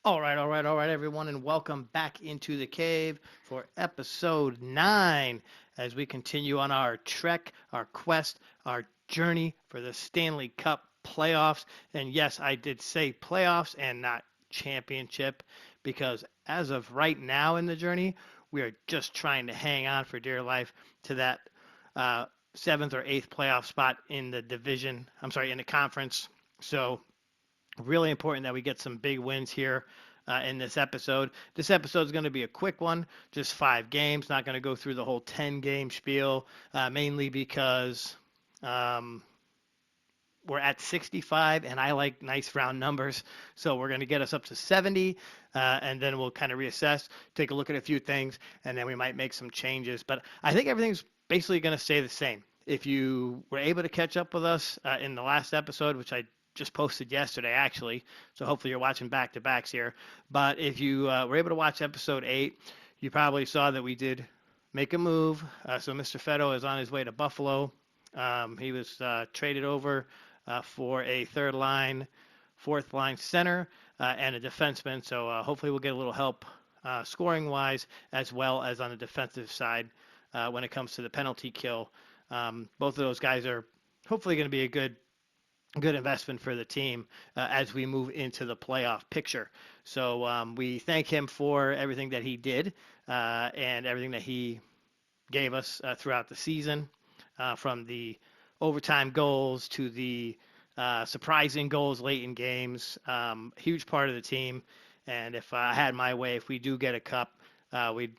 All right, everyone, and welcome back into the cave for episode 9 as we continue on our trek, our quest, our journey for the Stanley Cup playoffs. And yes, I did say playoffs and not championship because as of right now in the journey, we are just trying to hang on for dear life to that uh, seventh or eighth playoff spot in the division. I'm sorry, in the conference. So really important that we get some big wins here in this episode. This episode is going to be a quick one, just 5 games. Not going to go through the whole 10-game spiel, mainly because um, we're at 65, and I like nice round numbers. So we're going to get us up to 70, and then we'll kind of reassess, take a look at a few things, and then we might make some changes. But I think everything's basically going to stay the same. If you were able to catch up with us in the last episode, which I just posted yesterday, actually, so hopefully you're watching back-to-backs here. But if you were able to watch episode 8, you probably saw that we did make a move. So Mr. Fetto is on his way to Buffalo. He was traded over for a third line, fourth line center, and a defenseman. So hopefully we'll get a little help scoring wise as well as on the defensive side when it comes to the penalty kill. Both of those guys are hopefully going to be a good investment for the team as we move into the playoff picture. So we thank him for everything that he did and everything that he gave us throughout the season, from the overtime goals to the surprising goals late in games. Huge part of the team. And if I had my way, if we do get a cup, we'd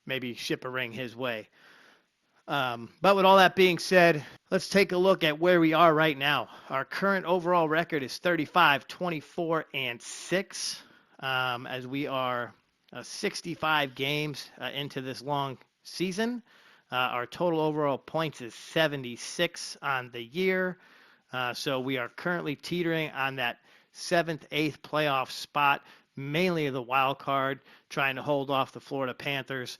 maybe ship a ring his way. But with all that being said, let's take a look at where we are right now. Our current overall record is 35, 24, and 6, as we are 65 games into this long season. Our total overall points is 76 on the year. So we are currently teetering on that 7th, 8th playoff spot, mainly the wild card, trying to hold off the Florida Panthers.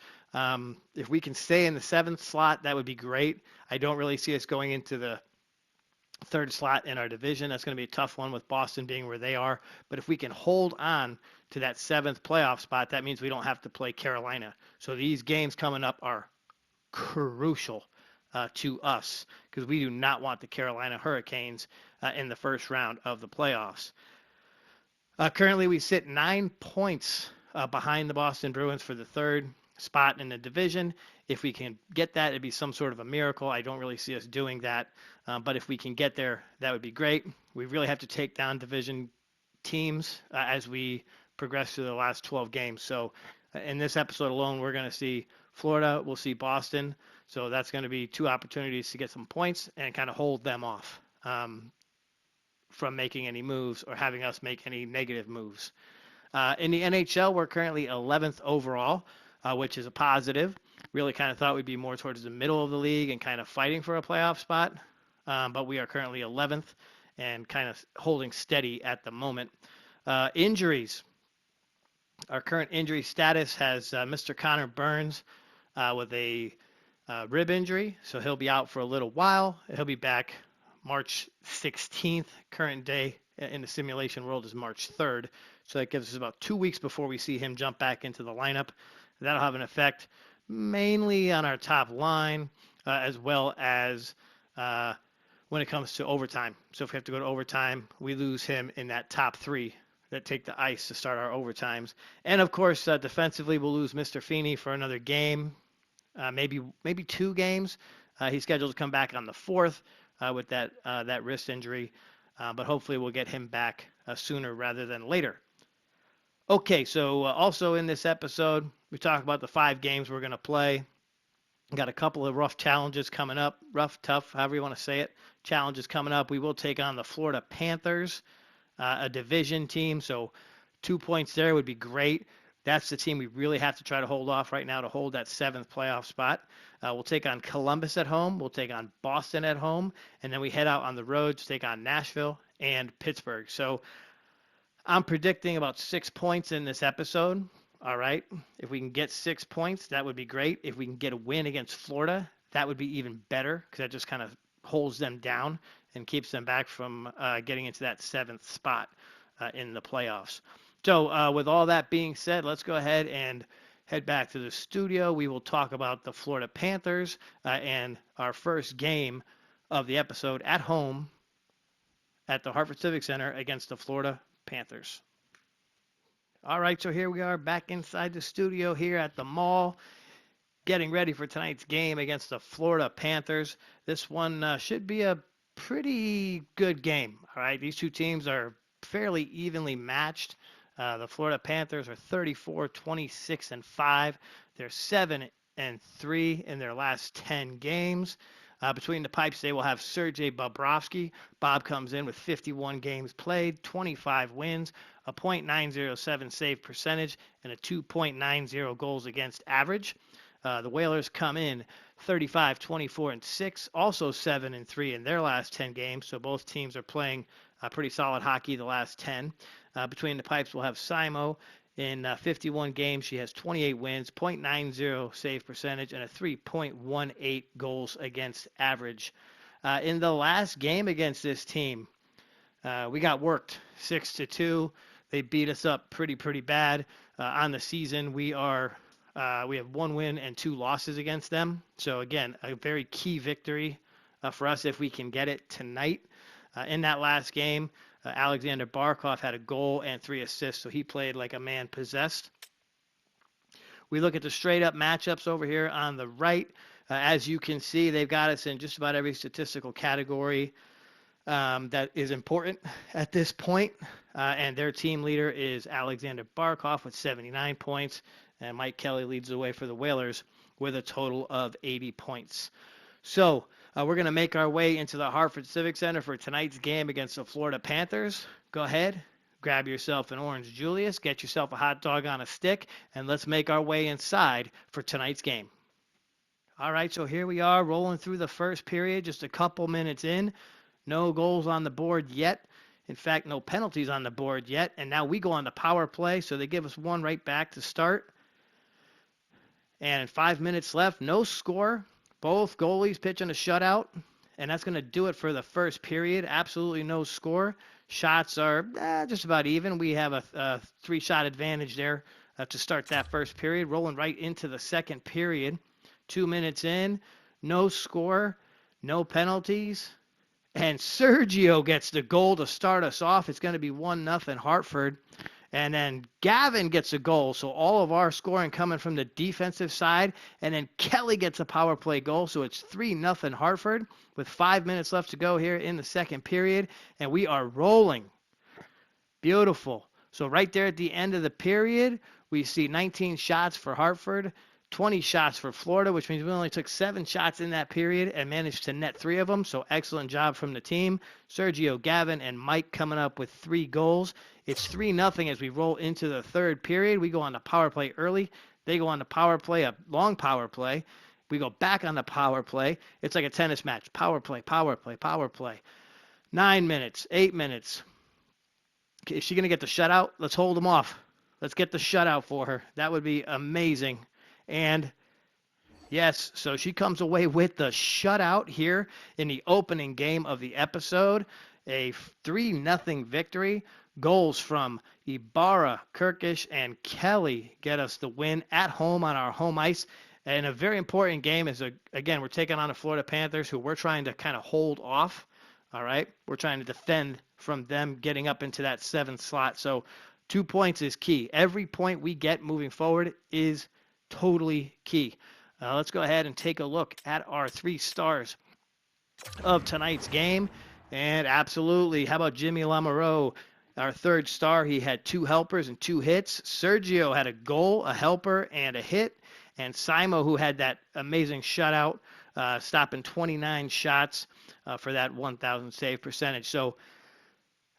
If we can stay in the 7th slot, that would be great. I don't really see us going into the 3rd slot in our division. That's going to be a tough one with Boston being where they are. But if we can hold on to that 7th playoff spot, that means we don't have to play Carolina. So these games coming up are crucial to us because we do not want the Carolina Hurricanes in the first round of the playoffs. Currently, we sit 9 points behind the Boston Bruins for the 3rd spot in the division. If we can get that, it'd be some sort of a miracle. I don't really see us doing that, but if we can get there, that would be great. We really have to take down division teams as we progress through the last 12 games. So in this episode alone, we're going to see Florida, we'll see Boston. So that's going to be 2 opportunities to get some points and kind of hold them off from making any moves or having us make any negative moves. In the NHL, we're currently 11th overall, which is a positive. Really kind of thought we'd be more towards the middle of the league and kind of fighting for a playoff spot. But we are currently 11th and kind of holding steady at the moment. Injuries. Our current injury status has Mr. Connor Burns with a rib injury, so he'll be out for a little while. He'll be back March 16th. Current day in the simulation world is March 3rd, so that gives us about 2 weeks before we see him jump back into the lineup. That'll have an effect mainly on our top line as well as when it comes to overtime. So if we have to go to overtime, we lose him in that top 3 that take the ice to start our overtimes. And of course, defensively, we'll lose Mr. Feeney for another game, maybe 2 games. He's scheduled to come back on the 4th with that wrist injury, but hopefully we'll get him back sooner rather than later. Okay, so also in this episode, we talk about the 5 games we're going to play. Got a couple of rough challenges coming up, rough, tough, however you want to say it, challenges coming up. We will take on the Florida Panthers, a division team, so 2 points there would be great. That's the team we really have to try to hold off right now to hold that 7th playoff spot. We'll take on Columbus at home. We'll take on Boston at home. And then we head out on the road to take on Nashville and Pittsburgh. So I'm predicting about 6 points in this episode. All right. If we can get 6 points, that would be great. If we can get a win against Florida, that would be even better because that just kind of holds them down and keeps them back from getting into that 7th spot in the playoffs. So, with all that being said, let's go ahead and head back to the studio. We will talk about the Florida Panthers and our first game of the episode at home at the Hartford Civic Center against the Florida Panthers. All right, so here we are back inside the studio here at the mall, getting ready for tonight's game against the Florida Panthers. This one should be a pretty good game. All right, these two teams are fairly evenly matched. The Florida Panthers are 34, 26, and 5. They're 7 and 3 in their last 10 games. Between the pipes, they will have Sergei Bobrovsky. Bob comes in with 51 games played, 25 wins, a .907 save percentage, and a 2.90 goals against average. The Whalers come in 35, 24, and 6, also 7 and 3 in their last 10 games. So both teams are playing pretty solid hockey the last 10. Between the pipes, we'll have Simo in 51 games. She has 28 wins, .90 save percentage, and a 3.18 goals against average. In the last game against this team, we got worked 6-2. They beat us up pretty bad. On the season, we have 1 win and 2 losses against them. So again, a very key victory for us if we can get it tonight. In that last game, Alexander Barkov had a goal and 3 assists, so he played like a man possessed. We look at the straight-up matchups over here on the right. As you can see, they've got us in just about every statistical category that is important at this point. And their team leader is Alexander Barkov with 79 points, and Mike Kelly leads the way for the Whalers with a total of 80 points. So we're going to make our way into the Hartford Civic Center for tonight's game against the Florida Panthers. Go ahead, grab yourself an Orange Julius, get yourself a hot dog on a stick, and let's make our way inside for tonight's game. All right, so here we are rolling through the first period, just a couple minutes in. No goals on the board yet. In fact, no penalties on the board yet. And now we go on the power play, so they give us one right back to start. And 5 minutes left, no score. Both goalies pitching a shutout, and that's going to do it for the first period. Absolutely no score. Shots are just about even. We have a 3-shot advantage there to start that first period. Rolling right into the second period. 2 minutes in, no score, no penalties. And Sergio gets the goal to start us off. It's going to be 1-0 Hartford. And then Gavin gets a goal. So all of our scoring coming from the defensive side. And then Kelly gets a power play goal. So it's 3-0 Hartford with 5 minutes left to go here in the second period. And we are rolling. Beautiful. So right there at the end of the period, we see 19 shots for Hartford, 20 shots for Florida, which means we only took 7 shots in that period and managed to net 3 of them. So excellent job from the team. Sergio, Gavin, and Mike coming up with 3 goals. It's 3-0 as we roll into the third period. We go on the power play early. They go on the power play, a long power play. We go back on the power play. It's like a tennis match. Power play, power play, power play. 9 minutes, 8 minutes. Is she going to get the shutout? Let's hold them off. Let's get the shutout for her. That would be amazing. And yes, so she comes away with the shutout here in the opening game of the episode. A 3-0 victory. Goals from Ibarra, Kirkish, and Kelly get us the win at home on our home ice. And a very important game is, again, we're taking on the Florida Panthers, who we're trying to kind of hold off. All right? We're trying to defend from them getting up into that 7th slot. So 2 points is key. Every point we get moving forward is totally key. Let's go ahead and take a look at our 3 stars of tonight's game. And absolutely, how about Jimmy Lamoureux, our 3rd star? He had 2 helpers and 2 hits. Sergio had a goal, a helper, and a hit. And Simo, who had that amazing shutout, stopping 29 shots for that 1,000 save percentage. So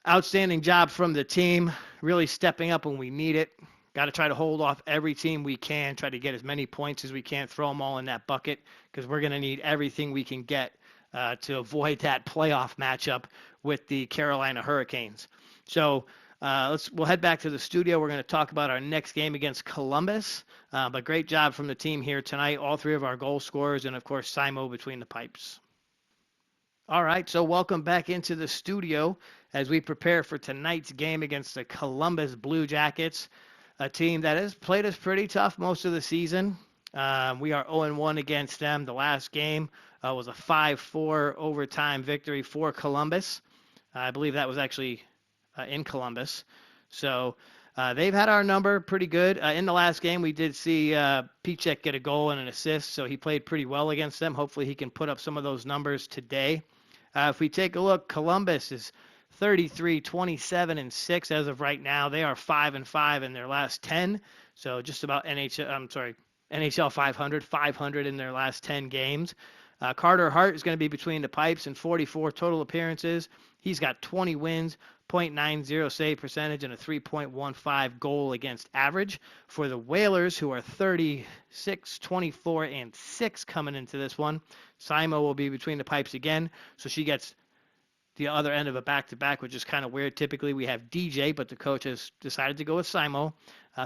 outstanding job from the team, really stepping up when we need it. Got to try to hold off every team we can, try to get as many points as we can, throw them all in that bucket, because we're going to need everything we can get to avoid that playoff matchup with the Carolina Hurricanes. So we'll head back to the studio. We're going to talk about our next game against Columbus. But great job from the team here tonight. All 3 of our goal scorers, and of course Simo between the pipes. All right, so welcome back into the studio as we prepare for tonight's game against the Columbus Blue Jackets, a team that has played us pretty tough most of the season. We are 0-1 against them. The last game was a 5-4 overtime victory for Columbus. I believe that was actually in Columbus. So they've had our number pretty good. In the last game, we did see Pichek get a goal and an assist, so he played pretty well against them. Hopefully he can put up some of those numbers today. If we take a look, Columbus is 33, 27, and 6 as of right now. They are 5-5 in their last 10, so just about NHL 500 in their last 10 games. Carter Hart is going to be between the pipes in 44 total appearances. He's got 20 wins, .90 save percentage, and a 3.15 goal against average. For the Whalers, who are 36, 24, and 6 coming into this one, Simo will be between the pipes again, so she gets the other end of a back-to-back, which is kind of weird. Typically, we have DJ, but the coach has decided to go with Simo.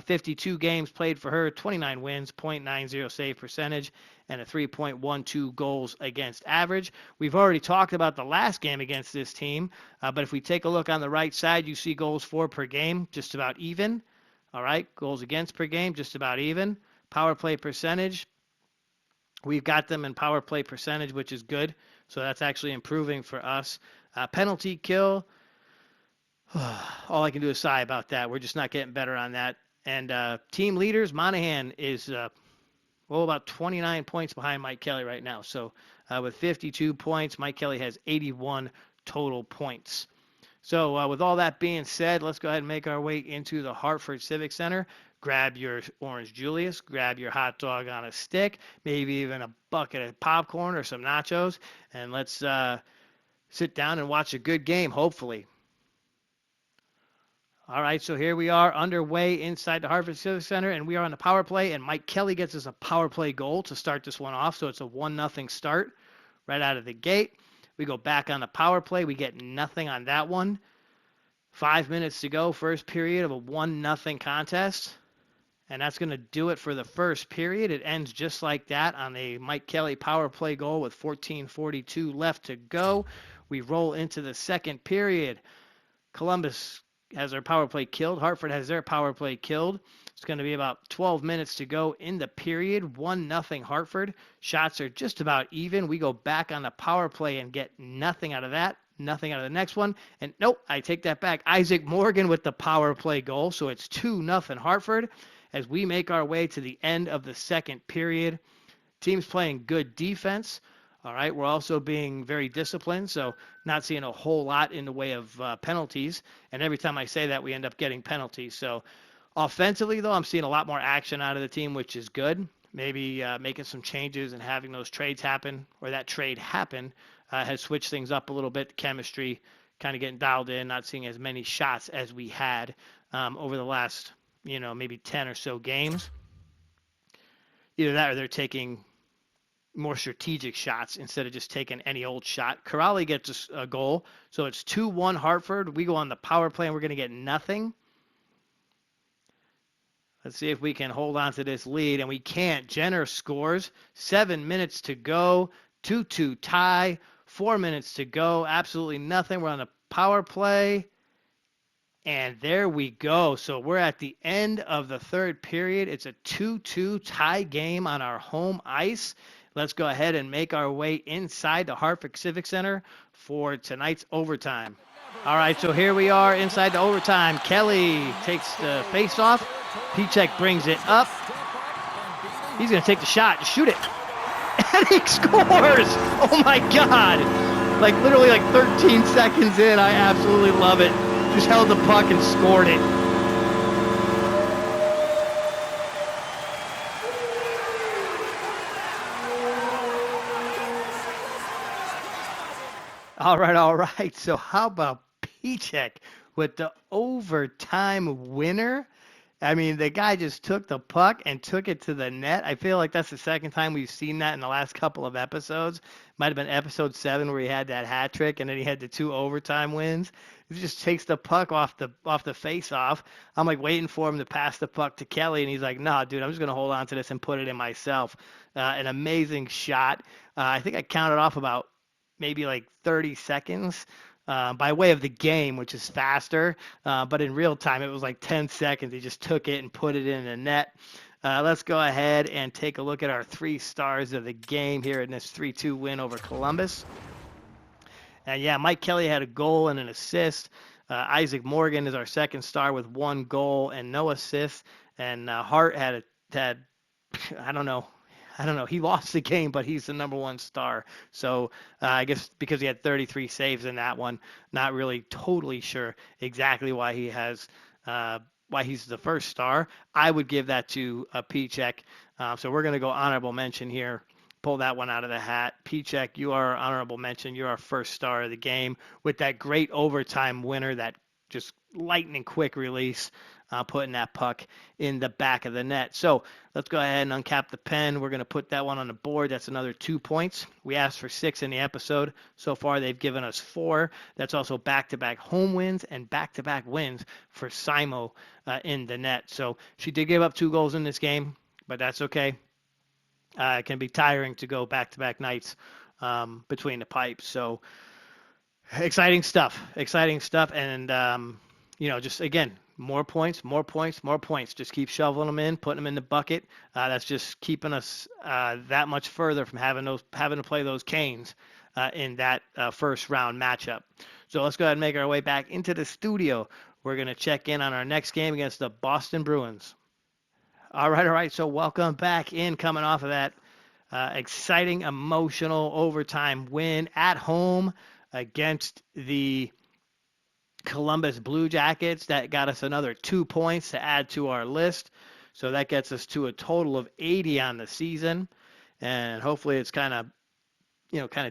52 games played for her, 29 wins, .90 save percentage, and a 3.12 goals against average. We've already talked about the last game against this team, but if we take a look on the right side, you see goals for per game, just about even. All right, goals against per game, just about even. Power play percentage, we've got them in power play percentage, which is good. So that's actually improving for us. Penalty kill, all I can do is sigh about that. We're just not getting better on that. And team leaders, Monahan is about 29 points behind Mike Kelly right now. So with 52 points, Mike Kelly has 81 total points. So with all that being said, let's go ahead and make our way into the Hartford Civic Center. Grab your Orange Julius, grab your hot dog on a stick, maybe even a bucket of popcorn or some nachos, and let's sit down and watch a good game, hopefully. All right, so here we are underway inside the Hartford Civic Center, and we are on the power play, and Mike Kelly gets us a power play goal to start this one off, so it's a 1-0 start right out of the gate. We go back on the power play. We get nothing on that one. 5 minutes to go, first period of a 1-0 contest. And that's going to do it for the first period. It ends just like that on a Mike Kelly power play goal with 14:42 left to go. We roll into the second period. Columbus has their power play killed. Hartford has their power play killed. It's going to be about 12 minutes to go in the period. 1-0 Hartford. Shots are just about even. We go back on the power play and get nothing out of that. Nothing out of the next one. And nope, I take that back. Isaac Morgan with the power play goal. So it's 2-0 Hartford as we make our way to the end of the second period. Team's playing good defense. All right, we're also being very disciplined, so not seeing a whole lot in the way of penalties. And every time I say that, we end up getting penalties. So offensively, though, I'm seeing a lot more action out of the team, which is good. Maybe making some changes and having those trades happen, or that trade happen, has switched things up a little bit. The chemistry kind of getting dialed in, not seeing as many shots as we had over the last, maybe 10 or so games. Either that or they're taking more strategic shots instead of just taking any old shot. Corrali gets a goal, so it's 2-1 Hartford. We go on the power play, and we're going to get nothing. Let's see if we can hold on to this lead, and we can't. Jenner scores. 7 minutes to go. 2-2 tie. 4 minutes to go. Absolutely nothing. We're on the power play. And there we go. So we're at the end of the third period. It's a 2-2 tie game on our home ice. Let's go ahead and make our way inside the Hartford Civic Center for tonight's overtime. All right, so here we are inside the overtime. Kelly takes the face-off. Pichek brings it up. He's going to take the shot, shoot it. And he scores! Oh, my God. Literally 13 seconds in. I absolutely love it. Just held the puck and scored it. All right. So how about Pichek with the overtime winner? I mean, the guy just took the puck and took it to the net. I feel like that's the second time we've seen that in the last couple of episodes. Might have been episode 7 where he had that hat trick and then he had the 2 overtime wins. He just takes the puck off the face-off. I'm waiting for him to pass the puck to Kelly, and he's like, "Nah, dude, I'm just gonna hold on to this and put it in myself." An amazing shot. I think I counted off about maybe 30 seconds by way of the game, which is faster. But in real time, it was like 10 seconds. He just took it and put it in the net. Let's go ahead and take a look at our 3 stars of the game here in this 3-2 win over Columbus. And yeah, Mike Kelly had a goal and an assist. Isaac Morgan is our second star with 1 goal and no assists. And Hart had I don't know. I don't know. He lost the game, but he's the number 1 star. So I guess because he had 33 saves in that one, not really totally sure exactly why he's the first star. I would give that to Pichek. So we're going to go honorable mention here. Pull that one out of the hat. Pichek, you are honorable mention. You're our first star of the game with that great overtime winner, that just lightning quick release, putting that puck in the back of the net. So let's go ahead and uncap the pen. We're going to put that one on the board. That's another 2 points. We asked for 6 in the episode. So far, they've given us 4. That's also back-to-back home wins and back-to-back wins for Simo in the net. So she did give up 2 goals in this game, but that's okay. It can be tiring to go back-to-back nights between the pipes. So exciting stuff. And, just, again, more points. Just keep shoveling them in, putting them in the bucket. That's just keeping us that much further from having to play those Canes in that first round matchup. So let's go ahead and make our way back into the studio. We're going to check in on our next game against the Boston Bruins. All right. So welcome back in, coming off of that exciting, emotional overtime win at home against the Columbus Blue Jackets. That got us another 2 points to add to our list. So that gets us to a total of 80 on the season. And hopefully it's kind of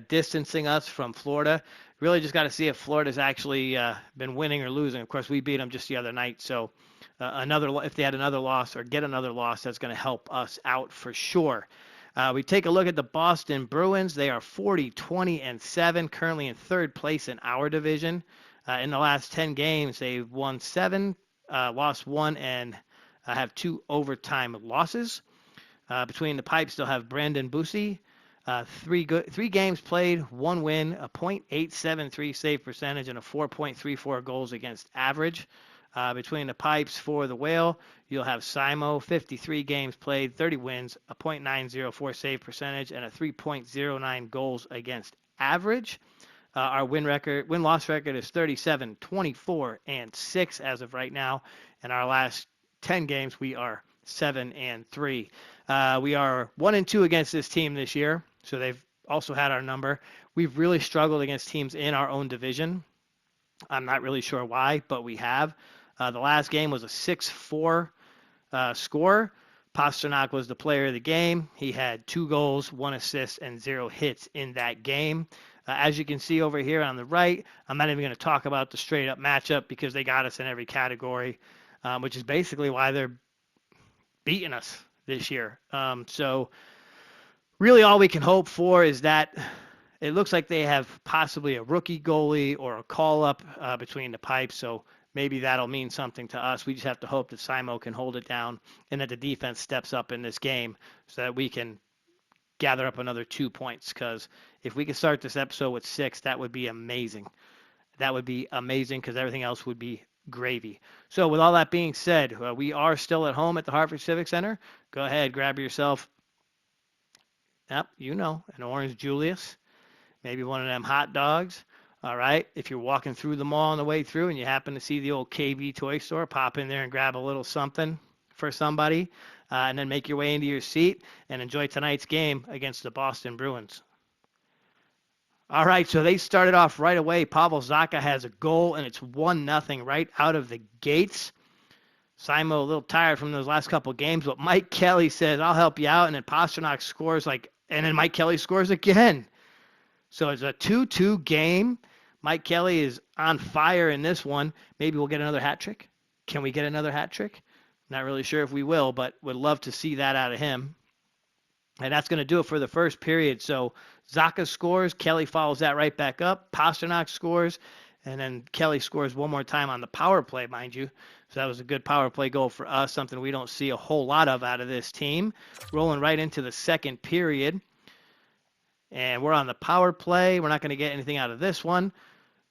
distancing us from Florida. Really just got to see if Florida's actually been winning or losing. Of course, we beat them just the other night. So if they had another loss or get another loss, that's going to help us out for sure. We take a look at the Boston Bruins. They are 40-20-7, currently in 3rd place in our division. In the last 10 games, they've won 7, lost 1, and have 2 overtime losses. Between the pipes, they'll have Brandon Bussi. 3 games played, 1 win, a .873 save percentage, and a 4.34 goals against average. Between the pipes for the Whale, you'll have Simo, 53 games played, 30 wins, a .904 save percentage, and a 3.09 goals against average. Our win-loss record is 37-24-6 as of right now. In our last 10 games, we are 7-3. We are 1-2 against this team this year, so they've also had our number. We've really struggled against teams in our own division. I'm not really sure why, but we have. The last game was a 6-4 score. Pastrnak was the player of the game. He had 2 goals, 1 assist, and 0 hits in that game. As you can see over here on the right, I'm not even going to talk about the straight-up matchup because they got us in every category, which is basically why they're beating us this year. So really all we can hope for is that it looks like they have possibly a rookie goalie or a call-up between the pipes, so maybe that'll mean something to us. We just have to hope that Simo can hold it down and that the defense steps up in this game so that we can gather up another 2 points, because if we could start this episode with 6, that would be amazing. That would be amazing because everything else would be gravy. So with all that being said, we are still at home at the Hartford Civic Center. Go ahead, grab yourself, an Orange Julius, maybe one of them hot dogs. All right. If you're walking through the mall on the way through and you happen to see the old KB toy store, pop in there and grab a little something for somebody, and then make your way into your seat and enjoy tonight's game against the Boston Bruins. All right, so they started off right away. Pavel Zacha has a goal, and it's 1-0 right out of the gates. Simo a little tired from those last couple games, but Mike Kelly says, I'll help you out, and then Pastrnak scores, and then Mike Kelly scores again. So it's a 2-2 game. Mike Kelly is on fire in this one. Maybe we'll get another hat trick. Can we get another hat trick? Not really sure if we will, but would love to see that out of him. And that's going to do it for the first period. So Zacha scores. Kelly follows that right back up. Pastrnak scores. And then Kelly scores one more time on the power play, mind you. So that was a good power play goal for us, something we don't see a whole lot of out of this team. Rolling right into the second period. And we're on the power play. We're not going to get anything out of this one.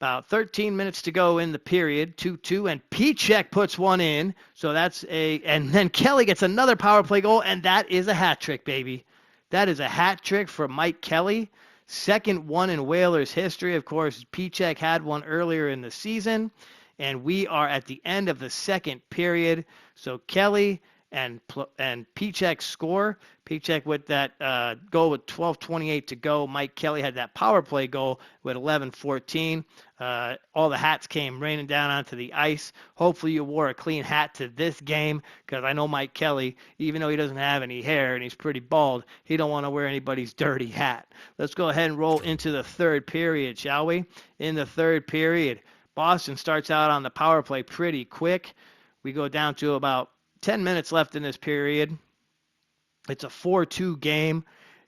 About 13 minutes to go in the period, 2-2, and Pichek puts one in. So and then Kelly gets another power play goal, and that is a hat trick, baby. That is a hat trick for Mike Kelly. Second one in Whalers history. Of course, Pichek had one earlier in the season, and we are at the end of the second period. So Kelly and Pichek score. Pichek with that goal with 12:28 to go. Mike Kelly had that power play goal with 11:14. All the hats came raining down onto the ice. Hopefully you wore a clean hat to this game, because I know Mike Kelly, even though he doesn't have any hair and he's pretty bald, he don't want to wear anybody's dirty hat. Let's go ahead and roll into the third period, shall we? In the third period, Boston starts out on the power play pretty quick. We go down to about 10 minutes left in this period. It's a 4-2 game.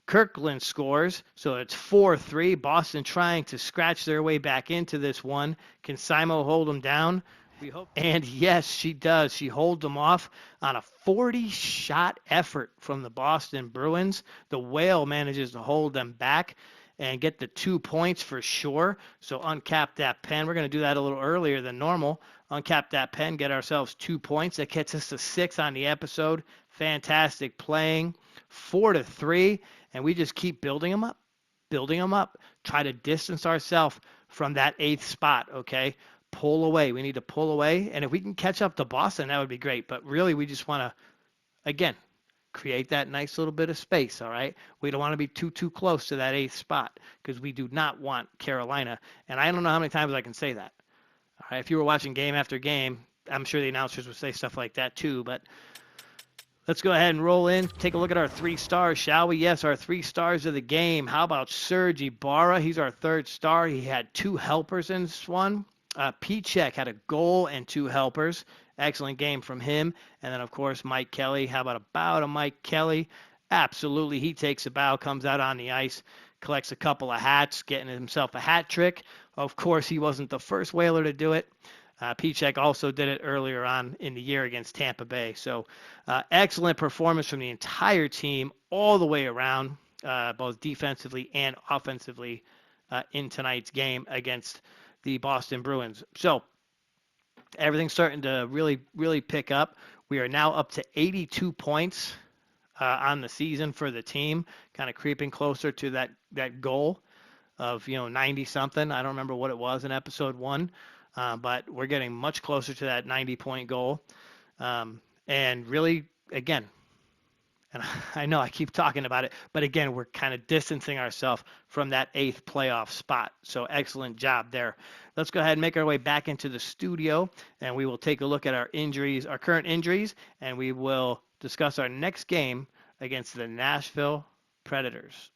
Kirkland scores, so it's 4-3. Boston trying to scratch their way back into this one. Can Simo hold them down? We hope. And yes, she does. She holds them off on a 40-shot effort from the Boston Bruins. The Whale manages to hold them back and get the 2 points for sure. So uncap that pen. We're going to do that a little earlier than normal. Uncap that pen, get ourselves 2 points. That gets us to 6 on the episode. Fantastic playing. 4-3, and we just keep building them up. Try to distance ourselves from that 8th spot, okay? Pull away. We need to pull away, and if we can catch up to Boston, that would be great. But really, we just want to, again, create that nice little bit of space, all right? We don't want to be too close to that 8th spot, because we do not want Carolina. And I don't know how many times I can say that. All right, if you were watching game after game, I'm sure the announcers would say stuff like that too, but let's go ahead and roll in. Take a look at our 3 stars, shall we? Yes, our 3 stars of the game. How about Serge Ibarra? He's our 3rd star. He had 2 helpers in this one. Pichek had a goal and 2 helpers. Excellent game from him. And then, of course, Mike Kelly. How about a Mike Kelly? Absolutely. He takes a bow, comes out on the ice, collects a couple of hats, getting himself a hat trick. Of course, he wasn't the first Whaler to do it. Pichek also did it earlier on in the year against Tampa Bay. So excellent performance from the entire team all the way around, both defensively and offensively in tonight's game against the Boston Bruins. So everything's starting to really pick up. We are now up to 82 points on the season for the team, kind of creeping closer to that goal of 90 something. I don't remember what it was in episode 1. But we're getting much closer to that 90-point goal. And really, again, and I know I keep talking about it, but again, we're kind of distancing ourselves from that 8th playoff spot. So excellent job there. Let's go ahead and make our way back into the studio, and we will take a look at our injuries, our current injuries, and we will discuss our next game against the Nashville Predators.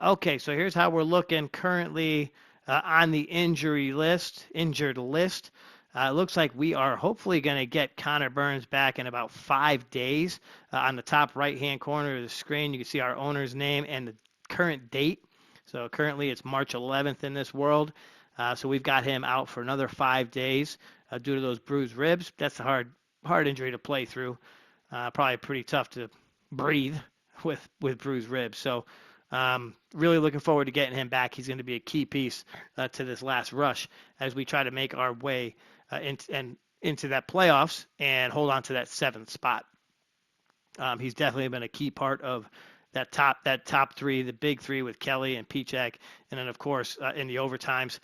Okay, so here's how we're looking currently on the injured list. It looks like we are hopefully going to get Connor Burns back in about 5 days. On the top right-hand corner of the screen, you can see our owner's name and the current date. So currently it's March 11th in this world. So we've got him out for another 5 days due to those bruised ribs. That's a hard injury to play through. Probably pretty tough to breathe with bruised ribs. So really looking forward to getting him back. He's going to be a key piece to this last rush as we try to make our way into that playoffs and hold on to that 7th spot. He's definitely been a key part of that top 3, the big 3 with Kelly and Pichek, and then of course in the overtimes.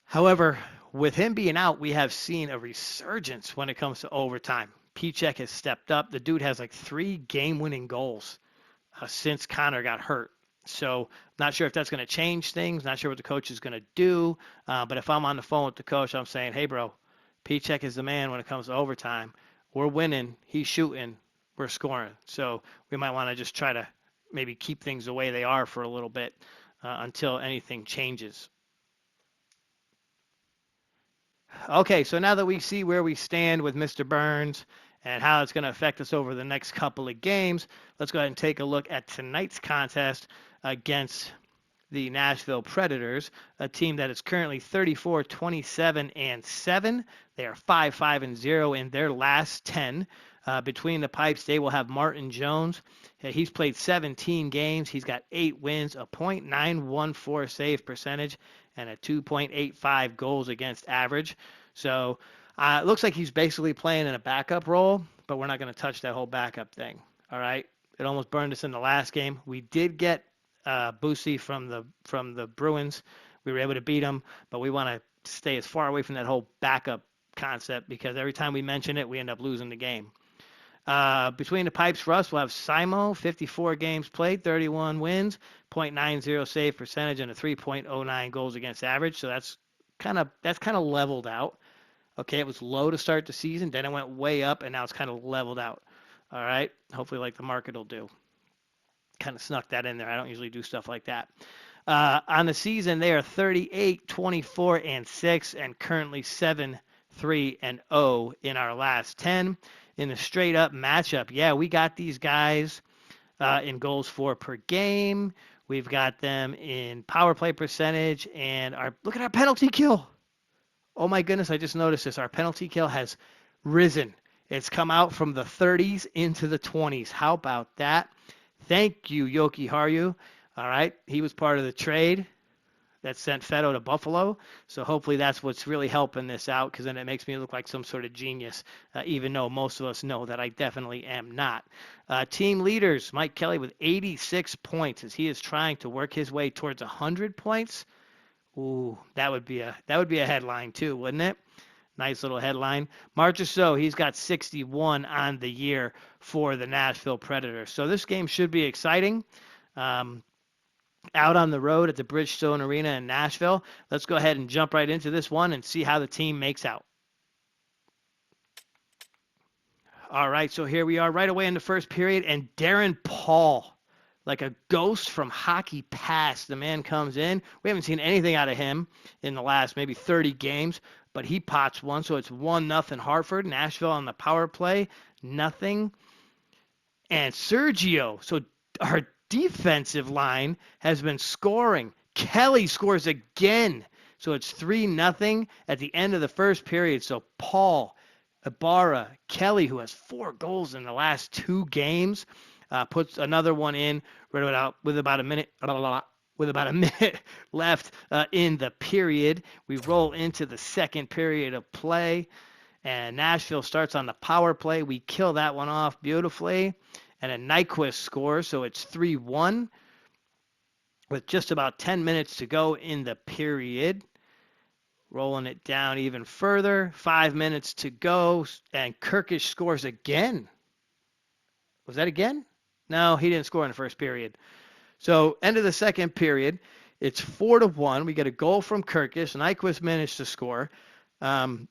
However, with him being out, we have seen a resurgence when it comes to overtime. Pichek has stepped up. The dude has like 3 game-winning goals since Connor got hurt. So not sure if that's going to change things. Not sure what the coach is going to do. But if I'm on the phone with the coach, I'm saying, hey, bro, Pichek is the man when it comes to overtime. We're winning. He's shooting. We're scoring. So we might want to just try to maybe keep things the way they are for a little bit until anything changes. Okay, so now that we see where we stand with Mr. Burns and how it's going to affect us over the next couple of games, let's go ahead and take a look at tonight's contest against the Nashville Predators, a team that is currently 34-27-7. They are 5-5-0 in their last 10. Between the pipes, they will have Martin Jones. He's played 17 games. He's got 8 wins, a .914 save percentage, and a 2.85 goals against average. So it looks like he's basically playing in a backup role, but we're not going to touch that whole backup thing. All right. It almost burned us in the last game. We did get Boosie from the Bruins. We were able to beat them, but we want to stay as far away from that whole backup concept because every time we mention it, we end up losing the game. Between the pipes for us, we'll have Simo, 54 games played, 31 wins, .90 save percentage, and a 3.09 goals against average. So that's kind of leveled out. Okay, it was low to start the season, then it went way up, and now it's kind of leveled out. All right, hopefully like the market will do. Kind of snuck that in there. I don't usually do stuff like that. On the season, they are 38, 24, and 6, and currently 7, 3, and 0 in our last 10. In the straight up matchup, yeah, we got these guys in goals for per game. We've got them in power play percentage, and look at our penalty kill. Oh my goodness, I just noticed this. Our penalty kill has risen. It's come out from the 30s into the 20s. How about that? Thank you, Yoki Haru. All right, he was part of the trade that sent Feddo to Buffalo. So hopefully that's what's really helping this out because then it makes me look like some sort of genius, even though most of us know that I definitely am not. Team leaders, Mike Kelly with 86 points as he is trying to work his way towards 100 points. Ooh, that would be a headline too, wouldn't it? Nice little headline. Marchessault, he's got 61 on the year for the Nashville Predators. So this game should be exciting. Out on the road at the Bridgestone Arena in Nashville. Let's go ahead and jump right into this one and see how the team makes out. All right, so here we are right away in the first period, and Darren Paul, like a ghost from hockey past, the man comes in. We haven't seen anything out of him in the last maybe 30 games, but he pots one, so it's 1-0 Hartford. Nashville on the power play, nothing. And Sergio, so our defensive line has been scoring. Kelly scores again. So it's 3-0 at the end of the first period. So Paul, Ibarra, Kelly, who has 4 goals in the last 2 games, puts another one in with about a minute left in the period. We roll into the second period of play, and Nashville starts on the power play. We kill that one off beautifully. And a Nyquist scores, so it's 3-1 with just about 10 minutes to go in the period. Rolling it down even further, 5 minutes to go, and Kirkish scores again. Was that again? No, he didn't score in the first period. So end of the second period, it's 4-1. We get a goal from Kirkish, and Nyquist managed to score. And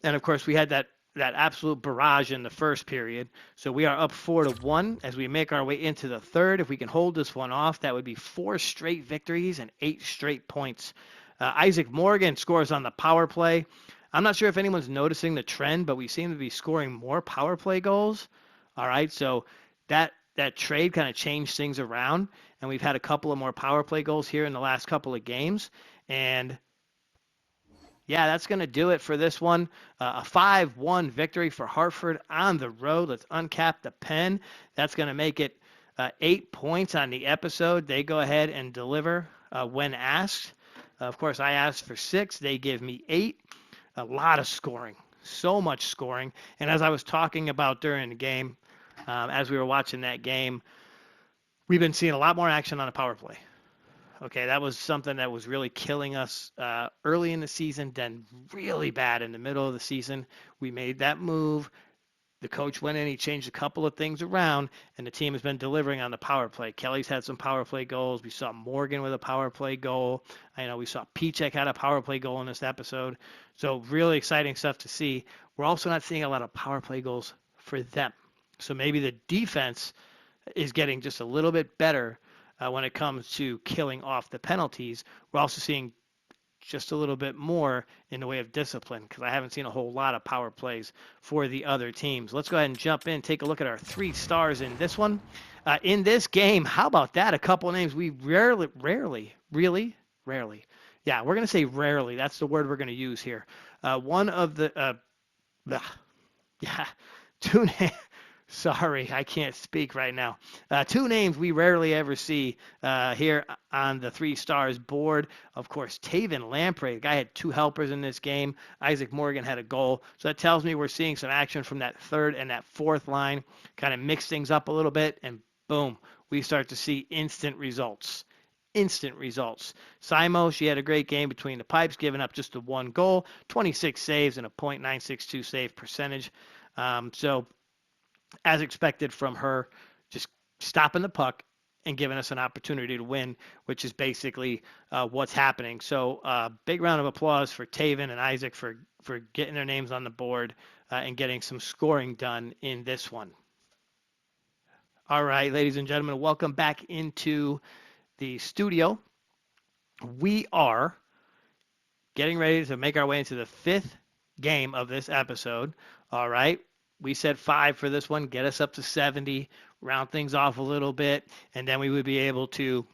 of course, we had that absolute barrage in the first period. So we are up 4-1 as we make our way into the third. If we can hold this one off, that would be 4 straight victories and 8 straight points. Isaac Morgan scores on the power play. I'm not sure if anyone's noticing the trend, but we seem to be scoring more power play goals. All right, so that trade kind of changed things around, and we've had a couple of more power play goals here in the last couple of games. And yeah, that's going to do it for this one. A 5-1 victory for Hartford on the road. Let's uncap the pen. That's going to make it 8 points on the episode. They go ahead and deliver when asked. Of course, I asked for 6. They give me 8. A lot of scoring. So much scoring. And as I was talking about during the game, as we were watching that game, we've been seeing a lot more action on the power play. Okay, that was something that was really killing us early in the season, then really bad in the middle of the season. We made that move. The coach went in, he changed a couple of things around, and the team has been delivering on the power play. Kelly's had some power play goals. We saw Morgan with a power play goal. I know we saw Pichek had a power play goal in this episode. So really exciting stuff to see. We're also not seeing a lot of power play goals for them. So maybe the defense is getting just a little bit better when it comes to killing off the penalties. We're also seeing just a little bit more in the way of discipline because I haven't seen a whole lot of power plays for the other teams. Let's go ahead and jump in, take a look at our 3 stars in this one. In this game, how about that? A couple of names we rarely. Yeah, we're going to say rarely. That's the word we're going to use here. One of the, 2 names. Sorry, I can't speak right now. Two names we rarely ever see here on the Three Stars board. Of course, Taven Lamprey. The guy had two helpers in this game. Isaac Morgan had a goal. So that tells me we're seeing some action from that third and that fourth line. Kind of mix things up a little bit, and boom, we start to see instant results. Instant results. Simo, she had a great game between the pipes, giving up just the one goal, 26 saves, and a .962 save percentage. So as expected from her, just stopping the puck and giving us an opportunity to win, which is basically what's happening. So big round of applause for Taven and Isaac for getting their names on the board and getting some scoring done in this one. All right, ladies and gentlemen, welcome back into the studio. We are getting ready to make our way into the fifth game of this episode. All right. We said 5 for this one, get us up to 70, round things off a little bit, and then we would be able to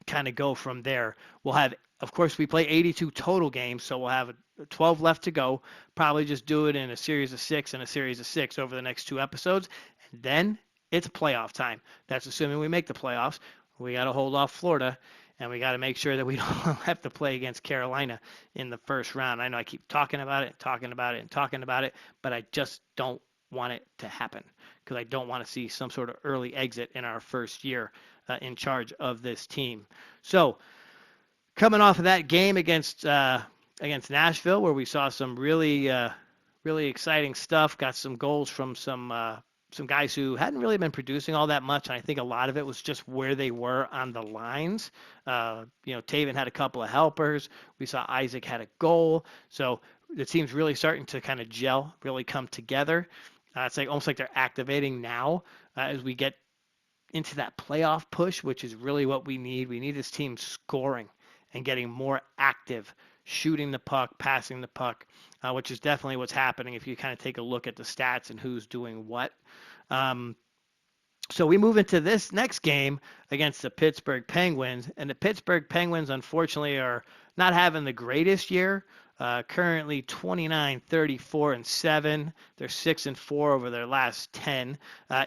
kind of go from there. We'll have, of course, we play 82 total games, so we'll have 12 left to go. Probably just do it in a series of 6 and a series of 6 over the next 2 episodes, and then it's playoff time. That's assuming we make the playoffs. We got to hold off Florida, and we got to make sure that we don't have to play against Carolina in the first round. I know I keep talking about it, but I just don't want it to happen because I don't want to see some sort of early exit in our first year in charge of this team. So coming off of that game against Nashville, where we saw some really exciting stuff, got some goals from some guys who hadn't really been producing all that much. And I think a lot of it was just where they were on the lines. Taven had a couple of helpers. We saw Isaac had a goal. So the team's really starting to kind of gel, really come together. It's like almost like they're activating now as we get into that playoff push, which is really what we need. We need this team scoring and getting more active, shooting the puck, passing the puck, which is definitely what's happening if you kind of take a look at the stats and who's doing what. So we move into this next game against the Pittsburgh Penguins, and the Pittsburgh Penguins, unfortunately, are not having the greatest year. Currently 29, 34, and 7. They're 6 and 4 over their last 10.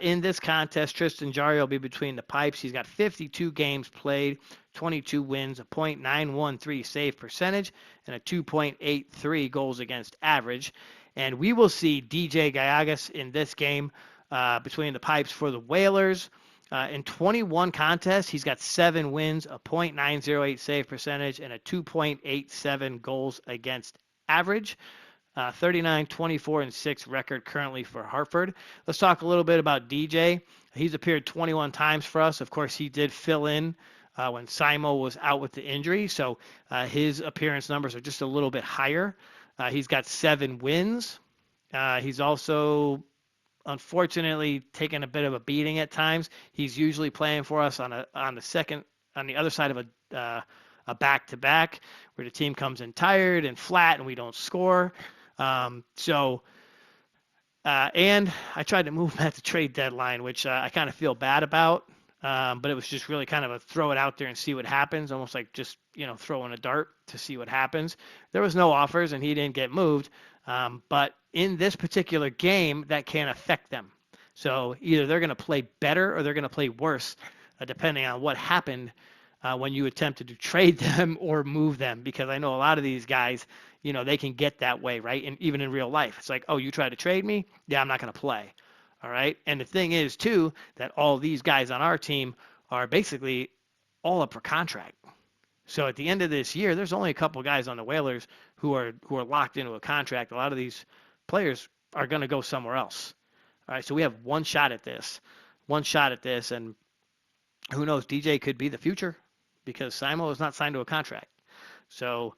In this contest, Tristan Jarry will be between the pipes. He's got 52 games played, 22 wins, a .913 save percentage, and a 2.83 goals against average. And we will see DJ Gallegos in this game between the pipes for the Whalers. In 21 contests, he's got 7 wins, a .908 save percentage, and a 2.87 goals against average. 39, 24, and 6 record currently for Hartford. Let's talk a little bit about DJ. He's appeared 21 times for us. Of course, he did fill in when Simo was out with the injury, so his appearance numbers are just a little bit higher. He's got 7 wins. He's also unfortunately taken a bit of a beating at times. He's usually playing for us on the other side of a back-to-back where the team comes in tired and flat and we don't score. And I tried to move him at the trade deadline, which I kind of feel bad about. But it was just really kind of a throw it out there and see what happens, almost like just, throwing a dart to see what happens. There was no offers and he didn't get moved. But in this particular game, that can affect them. So either they're going to play better or they're going to play worse, depending on what happened when you attempted to trade them or move them. Because I know a lot of these guys, they can get that way, right? And even in real life, it's like, oh, you tried to trade me? Yeah, I'm not going to play. All right. And the thing is, too, that all these guys on our team are basically all up for contract. So at the end of this year, there's only a couple of guys on the Whalers who are locked into a contract. A lot of these players are going to go somewhere else. All right. So we have one shot at this. And who knows? DJ could be the future because Simo is not signed to a contract. So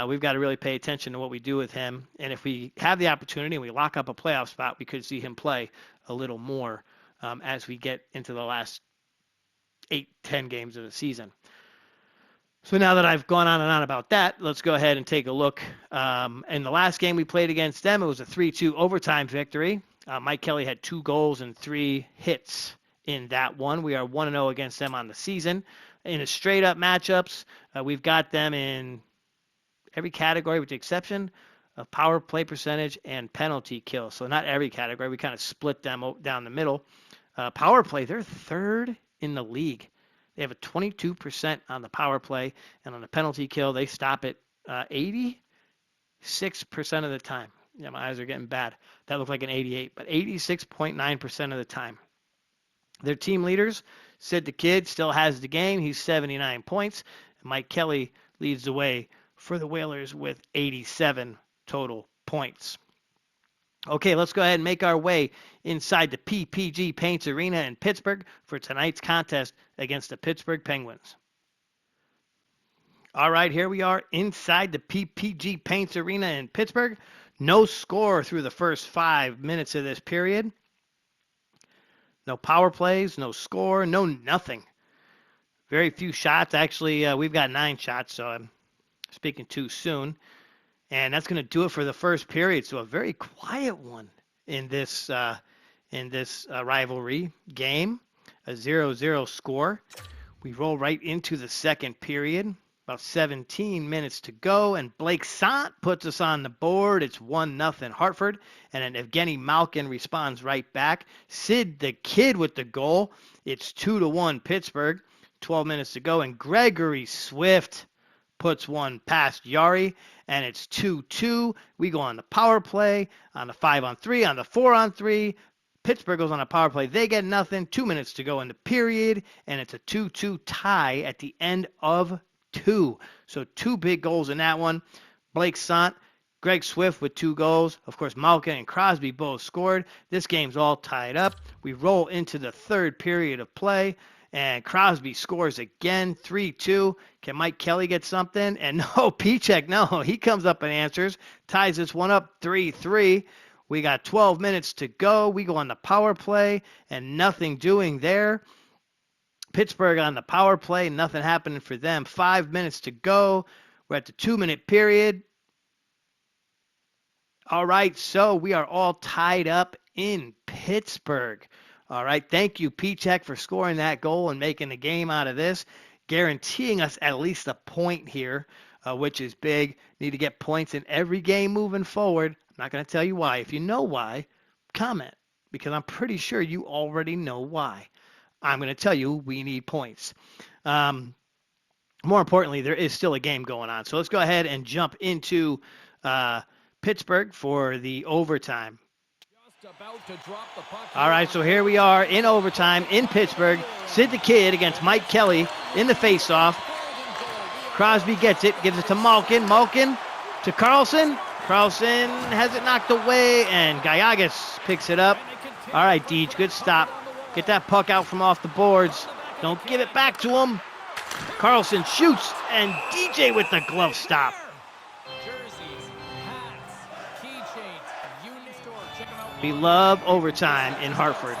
we've got to really pay attention to what we do with him. And if we have the opportunity and we lock up a playoff spot, we could see him play a little more as we get into the last 8-10 games of the season. So now that I've gone on and on about that, let's go ahead and take a look. In the last game we played against them, it was a 3-2 overtime victory. Mike Kelly had 2 goals and 3 hits in that one. We are 1-0 against them on the season. In the straight-up matchups, we've got them in every category with the exception of power play percentage and penalty kill. So not every category. We kind of split them down the middle. Power play, they're third in the league. They have a 22% on the power play, and on the penalty kill, they stop it 86% of the time. Yeah, my eyes are getting bad. That looked like an 88, but 86.9% of the time. Their team leaders, Sid the Kid, still has the game. He's 79 points. Mike Kelly leads the way for the Whalers with 87 total points. Okay, let's go ahead and make our way inside the PPG Paints Arena in Pittsburgh for tonight's contest against the Pittsburgh Penguins. All right, here we are inside the PPG Paints Arena in Pittsburgh. No score through the first 5 minutes of this period. No power plays, no score, no nothing. Very few shots. Actually, we've got 9 shots, so I'm speaking too soon. And that's going to do it for the first period. So a very quiet one in this rivalry game. A 0-0 score. We roll right into the second period. About 17 minutes to go, and Blake Sant puts us on the board. It's 1-0 Hartford, and then Evgeny Malkin responds right back. Sid the Kid with the goal. It's 2-1 Pittsburgh. 12 minutes to go, and Gregory Swift puts one past Yari, and it's 2-2. We go on the power play, on the 5-on-3, on the 4-on-3. Pittsburgh goes on a power play. They get nothing. 2 minutes to go in the period, and it's a 2-2 tie at the end of 2. So 2 big goals in that one. Blake Sant, Greg Swift with 2 goals. Of course, Malkin and Crosby both scored. This game's all tied up. We roll into the third period of play, and Crosby scores again, 3-2. Can Mike Kelly get something? And no, Pichek, no. He comes up and answers. Ties this one up 3-3. We got 12 minutes to go. We go on the power play, and nothing doing there. Pittsburgh on the power play, nothing happening for them. 5 minutes to go. We're at the 2-minute period. All right, so we are all tied up in Pittsburgh. All right, thank you, Pichek, for scoring that goal and making the game out of this, guaranteeing us at least a point here, which is big. Need to get points in every game moving forward. I'm not going to tell you why. If you know why, comment, because I'm pretty sure you already know why. I'm going to tell you we need points. More importantly, there is still a game going on. So let's go ahead and jump into Pittsburgh for the overtime. All right, so here we are in overtime in Pittsburgh. Sid the Kid against Mike Kelly in the faceoff. Crosby gets it, gives it to Malkin. Malkin to Carlson. Carlson has it knocked away, and Gallegos picks it up. All right, Deej, good stop. Get that puck out from off the boards. Don't give it back to him. Carlson shoots, and DJ with the glove stop. We love overtime in Hartford.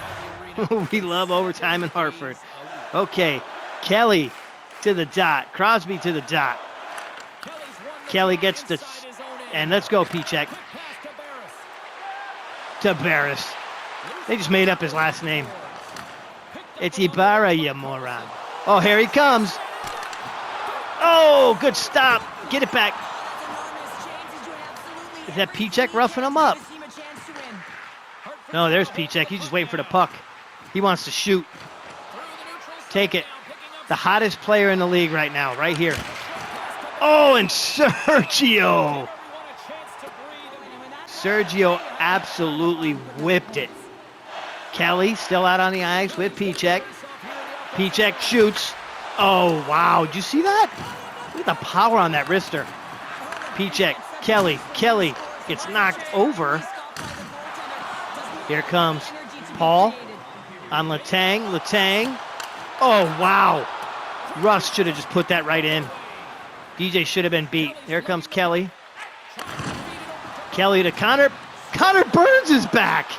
We love overtime in Hartford. Okay, Kelly to the dot. Crosby to the dot. Kelly gets the... And let's go, Pichek. To Barris. They just made up his last name. It's Ibarra, you moron. Oh, here he comes. Oh, good stop. Get it back. Is that Pichek roughing him up? No, there's Pichek. He's just waiting for the puck. He wants to shoot. Take it. The hottest player in the league right now, right here. Oh, and Sergio. Sergio absolutely whipped it. Kelly still out on the ice with Pichek. Pichek shoots. Oh, wow. Did you see that? Look at the power on that wrister. Pichek, Kelly. Kelly gets knocked over. Here comes Paul on Letang. Letang. Oh, wow. Russ should have just put that right in. DJ should have been beat. Here comes Kelly. Kelly to Connor. Connor Burns is back.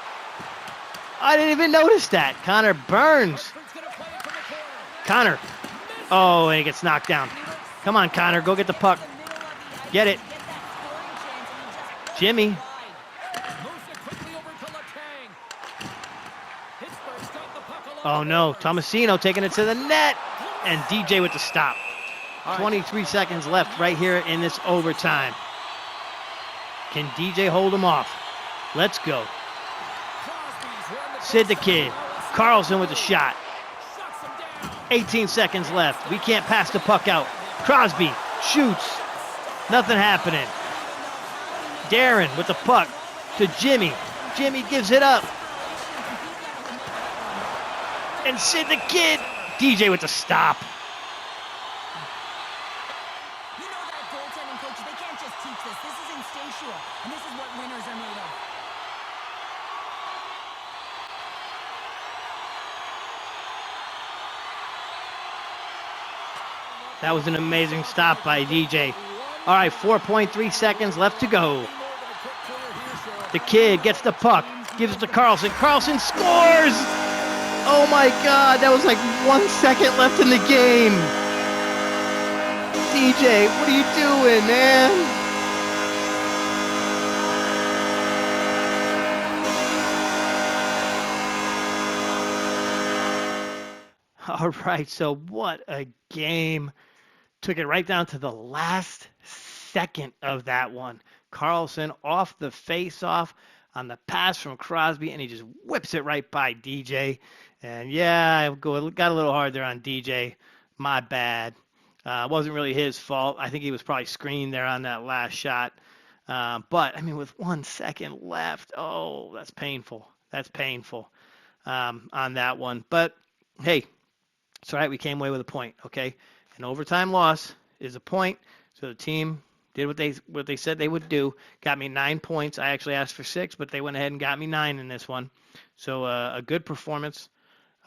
I didn't even notice that. Connor Burns. Connor. Oh, and he gets knocked down. Come on, Connor. Go get the puck. Get it. Jimmy. Oh, no. Tomasino taking it to the net. And DJ with the stop. 23 seconds left right here in this overtime. Can DJ hold him off? Let's go. Sid the Kid. Carlson with the shot. 18 seconds left. We can't pass the puck out. Crosby shoots. Nothing happening. Darren with the puck to Jimmy. Jimmy gives it up. And Sid the Kid. DJ with the stop. You know that goaltending coaches, they can't just teach this. This is instinctual, and this is what winners are made of. That was an amazing stop by DJ. All right, 4.3 seconds left to go. The Kid gets the puck, gives it to Carlson. Carlson scores! Oh my God, that was like 1 second left in the game. DJ, what are you doing, man? All right, so what a game. Took it right down to the last second of that one. Carlson off the face-off on the pass from Crosby, and he just whips it right by DJ. And yeah, I got a little hard there on DJ. My bad. It wasn't really his fault. I think he was probably screened there on that last shot. But, I mean, with 1 second left, oh, that's painful. That's painful on that one. But, hey, it's all right. We came away with a point, okay? An overtime loss is a point. So the team did what they said they would do. Got me 9 points. I actually asked for 6, but they went ahead and got me 9 in this one. So a good performance,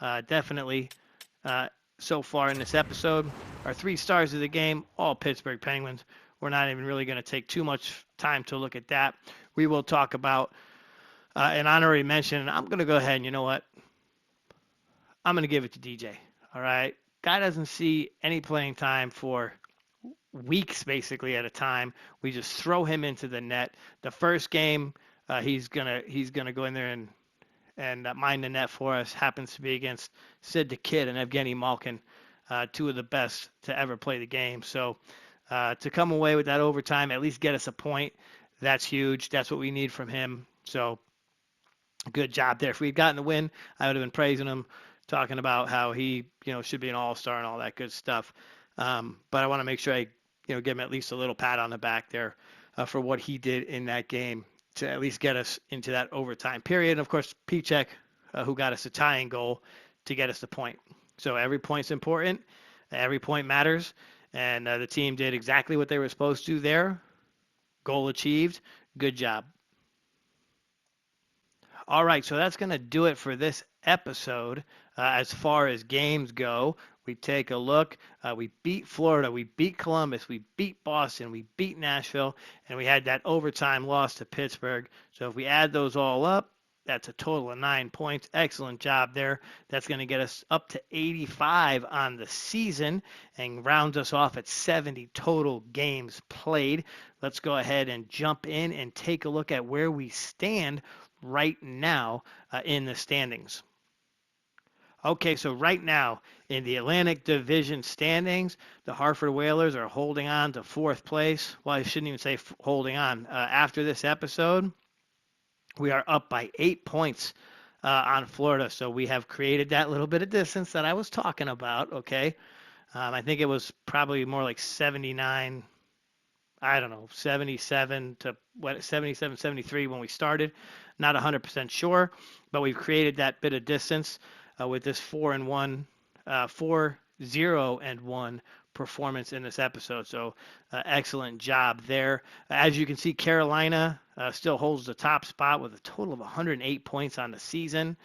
definitely, so far in this episode. Our 3 stars of the game, all Pittsburgh Penguins. We're not even really going to take too much time to look at that. We will talk about an honorary mention, and I'm going to go ahead and you know what? I'm going to give it to DJ. All right. Guy doesn't see any playing time for weeks, basically, at a time. We just throw him into the net. The first game, he's gonna go in there and mind the net for us. Happens to be against Sid the Kid and Evgeny Malkin, 2 of the best to ever play the game. So to come away with that overtime, at least get us a point, that's huge. That's what we need from him. So good job there. If we'd gotten the win, I would have been praising him, talking about how he, should be an all-star and all that good stuff. But I want to make sure I, give him at least a little pat on the back there for what he did in that game to at least get us into that overtime period. And, of course, Pichek, who got us a tying goal to get us the point. So every point's important. Every point matters. And the team did exactly what they were supposed to there. Goal achieved. Good job. All right, so that's going to do it for this episode. As far as games go, we take a look. We beat Florida, we beat Columbus, we beat Boston, we beat Nashville, and we had that overtime loss to Pittsburgh. So if we add those all up, that's a total of 9 points. Excellent job there. That's going to get us up to 85 on the season and rounds us off at 70 total games played. Let's go ahead and jump in and take a look at where we stand right now in the standings. Okay, so right now in the Atlantic Division standings, the Hartford Whalers are holding on to 4th place. Well, I shouldn't even say holding on. After this episode, we are up by 8 points on Florida. So we have created that little bit of distance that I was talking about, okay? I think it was probably more like 79, 77 to 77, 73 when we started. Not 100% sure, but we've created that bit of distance with this 4-1 performance in this episode. So excellent job there. As you can see, Carolina still holds the top spot with a total of 108 points on the season.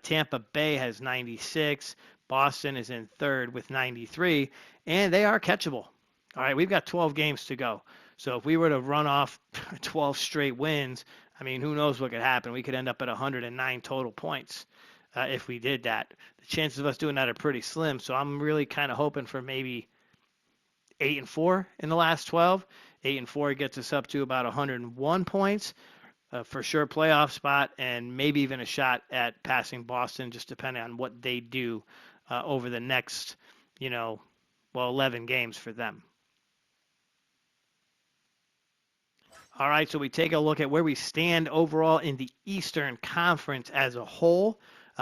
Tampa Bay has 96. Boston is in 3rd with 93, and they are catchable. All right, we've got 12 games to go. So if we were to run off 12 straight wins, I mean, who knows what could happen? We could end up at 109 total points if we did that. The chances of us doing that are pretty slim. So I'm really kind of hoping for maybe 8-4 in the last 12. 8-4 gets us up to about 101 points. For sure playoff spot, and maybe even a shot at passing Boston, just depending on what they do over the next, 11 games for them. All right, so we take a look at where we stand overall in the Eastern Conference as a whole.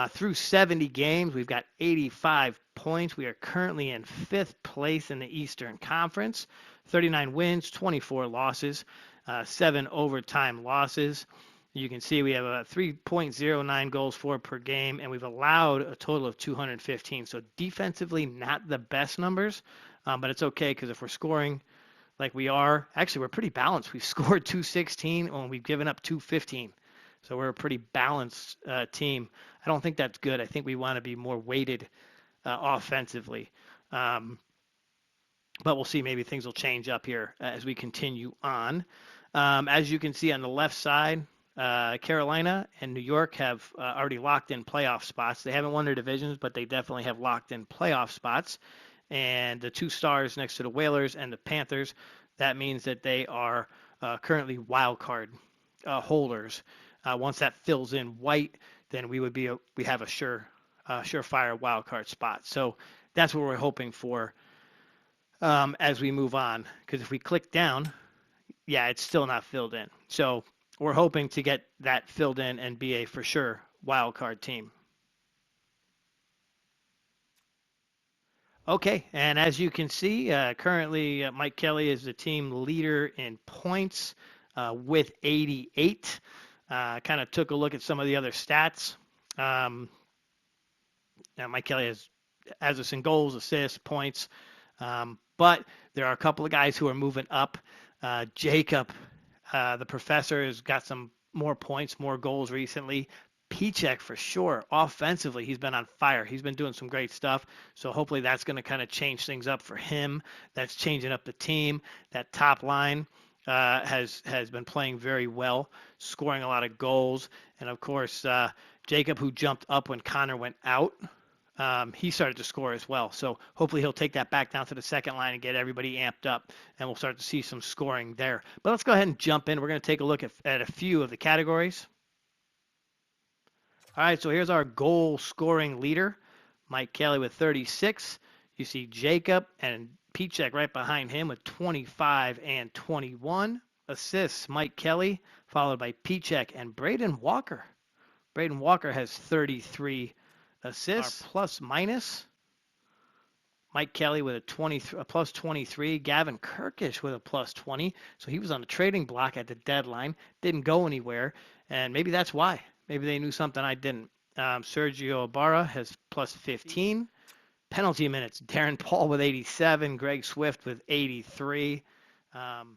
Through 70 games, we've got 85 points. We are currently in fifth place in the Eastern Conference. 39 wins, 24 losses, 7 overtime losses. You can see we have a 3.09 goals for per game, and we've allowed a total of 215. So defensively, not the best numbers, but it's okay because if we're scoring like we are. Actually, we're pretty balanced. We've scored 216 and we've given up 215. So we're a pretty balanced team. I don't think that's good. I think we want to be more weighted offensively. Um, but we'll see. Maybe things will change up here as we continue on. As you can see on the left side, Carolina and New York have already locked in playoff spots. They haven't won their divisions, but they definitely have locked in playoff spots. And the two stars next to the Whalers and the Panthers, that means that they are currently wild card holders. Once that fills in white, then we have a surefire wild card spot. So that's what we're hoping for as we move on. Because if we click down, yeah, it's still not filled in. So we're hoping to get that filled in and be a for sure wild card team. Okay, and as you can see, currently Mike Kelly is the team leader in points with 88. Kind of took a look at some of the other stats. Um, Now Mike Kelly has us in goals, assists, points, but there are a couple of guys who are moving up. Jacob, the professor, has got some more points, more goals recently. Pichek for sure. Offensively, he's been on fire. He's been doing some great stuff. So hopefully that's going to kind of change things up for him. That's changing up the team. That top line has been playing very well, scoring a lot of goals. And of course, Jacob, who jumped up when Connor went out, he started to score as well. So hopefully he'll take that back down to the second line and get everybody amped up, and we'll start to see some scoring there. But let's go ahead and jump in. We're going to take a look at a few of the categories. All right, so here's our goal scoring leader, Mike Kelly with 36. You see Jacob and Pichek right behind him with 25 and 21 assists. Mike Kelly, followed by Pichek and Braden Walker. Braden Walker has 33 assists. Our plus minus, Mike Kelly with a plus 23. Gavin Kirkish with a plus 20. So he was on the trading block at the deadline, didn't go anywhere, and maybe that's why. Maybe they knew something I didn't. Sergio Ibarra has plus 15. Penalty minutes, Darren Paul with 87. Greg Swift with 83. And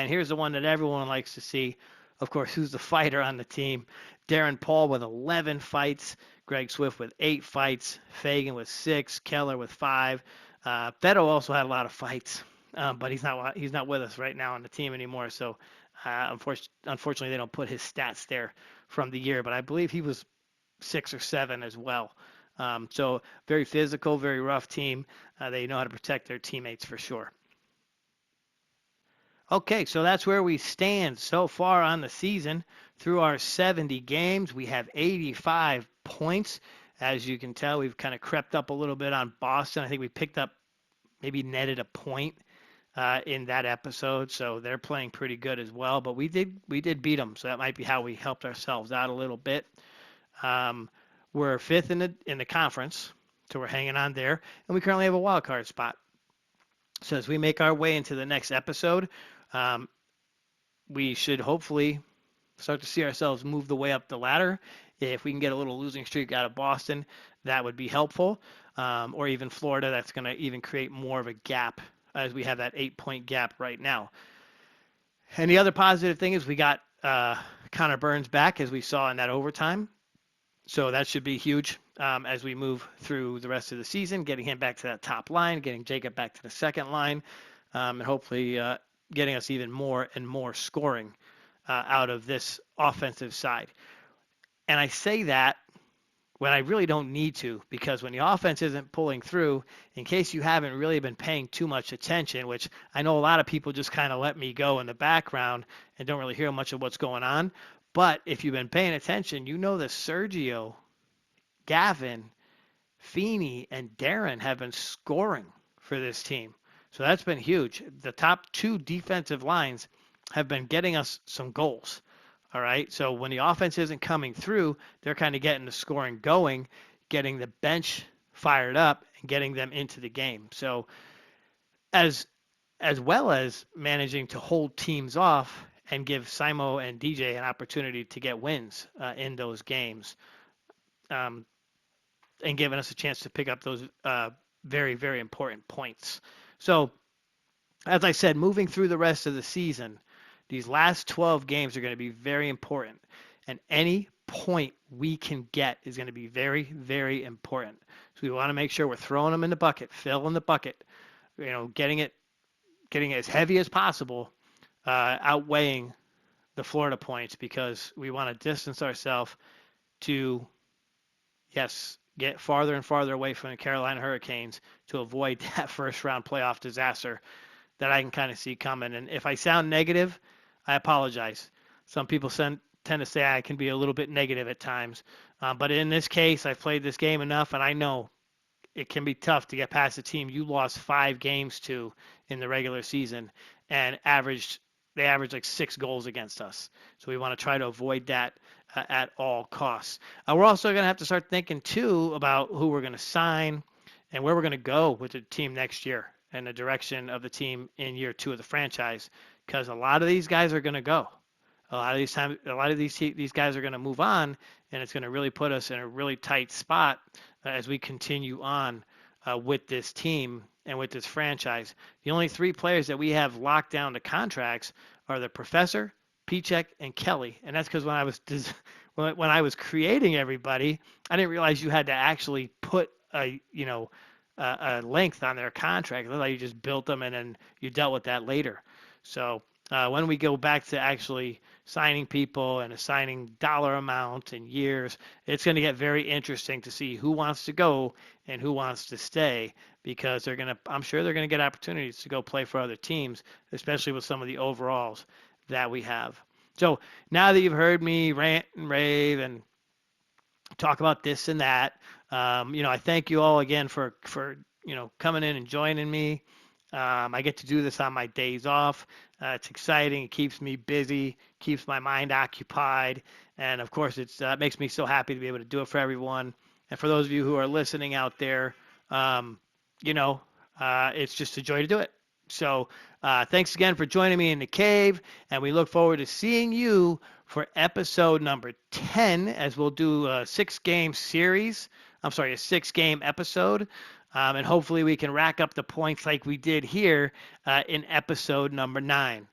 here's the one that everyone likes to see. Of course, who's the fighter on the team? Darren Paul with 11 fights. Greg Swift with 8 fights. Fagan with 6. Keller with 5. Beto also had a lot of fights, but he's not with us right now on the team anymore. So unfortunately, they don't put his stats there from the year. But I believe he was 6 or 7 as well. So very physical, very rough team. They know how to protect their teammates for sure. Okay, so that's where we stand so far on the season. Through our 70 games, we have 85 points. As you can tell, we've kind of crept up a little bit on Boston. I think we picked up, maybe netted a point in that episode, so they're playing pretty good as well. But we did beat them, so that might be how we helped ourselves out a little bit. We're fifth in the conference, so we're hanging on there, and we currently have a wild card spot. So as we make our way into the next episode, we should hopefully start to see ourselves move the way up the ladder. If we can get a little losing streak out of Boston, that would be helpful. Or even Florida, that's going to even create more of a gap as we have that 8-point gap right now. And the other positive thing is we got Connor Burns back, as we saw in that overtime. So that should be huge as we move through the rest of the season, getting him back to that top line, getting Jacob back to the second line, and hopefully getting us even more and more scoring out of this offensive side. And I say that when I really don't need to, because when the offense isn't pulling through, in case you haven't really been paying too much attention, which I know a lot of people just kind of let me go in the background and don't really hear much of what's going on. But if you've been paying attention, you know that Sergio, Gavin, Feeney, and Darren have been scoring for this team. So that's been huge. The top two defensive lines have been getting us some goals. All right. So when the offense isn't coming through, they're kind of getting the scoring going, getting the bench fired up, and getting them into the game. So as as well as managing to hold teams off and give Simo and DJ an opportunity to get wins in those games, um, and giving us a chance to pick up those very, very important points. So, as I said, moving through the rest of the season, these last 12 games are going to be very important. And any point we can get is going to be very, very important. So we want to make sure we're throwing them in the bucket, filling the bucket, getting it as heavy as possible, outweighing the Florida points because we want to distance ourselves to, yes, get farther and farther away from the Carolina Hurricanes to avoid that first round playoff disaster that I can kind of see coming. And if I sound negative, I apologize. Some people tend to say I can be a little bit negative at times. But in this case, I've played this game enough, and I know it can be tough to get past a team you lost 5 games to in the regular season and they averaged like 6 goals against us. So we want to try to avoid that at all costs. We're also going to have to start thinking too about who we're going to sign and where we're going to go with the team next year and the direction of the team in year 2 of the franchise, because a lot of these guys are going to go. A lot of these guys are going to move on, and it's going to really put us in a really tight spot as we continue on with this team and with this franchise. The only 3 players that we have locked down to contracts are the Professor, Pichek, and Kelly, and that's because when I was creating everybody, I didn't realize you had to actually put a length on their contract. I thought you just built them and then you dealt with that later. So when we go back to actually signing people and assigning dollar amount and years, it's going to get very interesting to see who wants to go and who wants to stay, because I'm sure they're going to get opportunities to go play for other teams, especially with some of the overalls that we have. So now that you've heard me rant and rave and talk about this and that, I thank you all again for coming in and joining me. I get to do this on my days off. It's exciting. It keeps me busy, keeps my mind occupied, and of course, it makes me so happy to be able to do it for everyone. And for those of you who are listening out there, it's just a joy to do it. So thanks again for joining me in the cave, and we look forward to seeing you for episode number 10, as we'll do a 6-game series. I'm sorry, a 6-game episode. And hopefully we can rack up the points like we did here in episode number 9.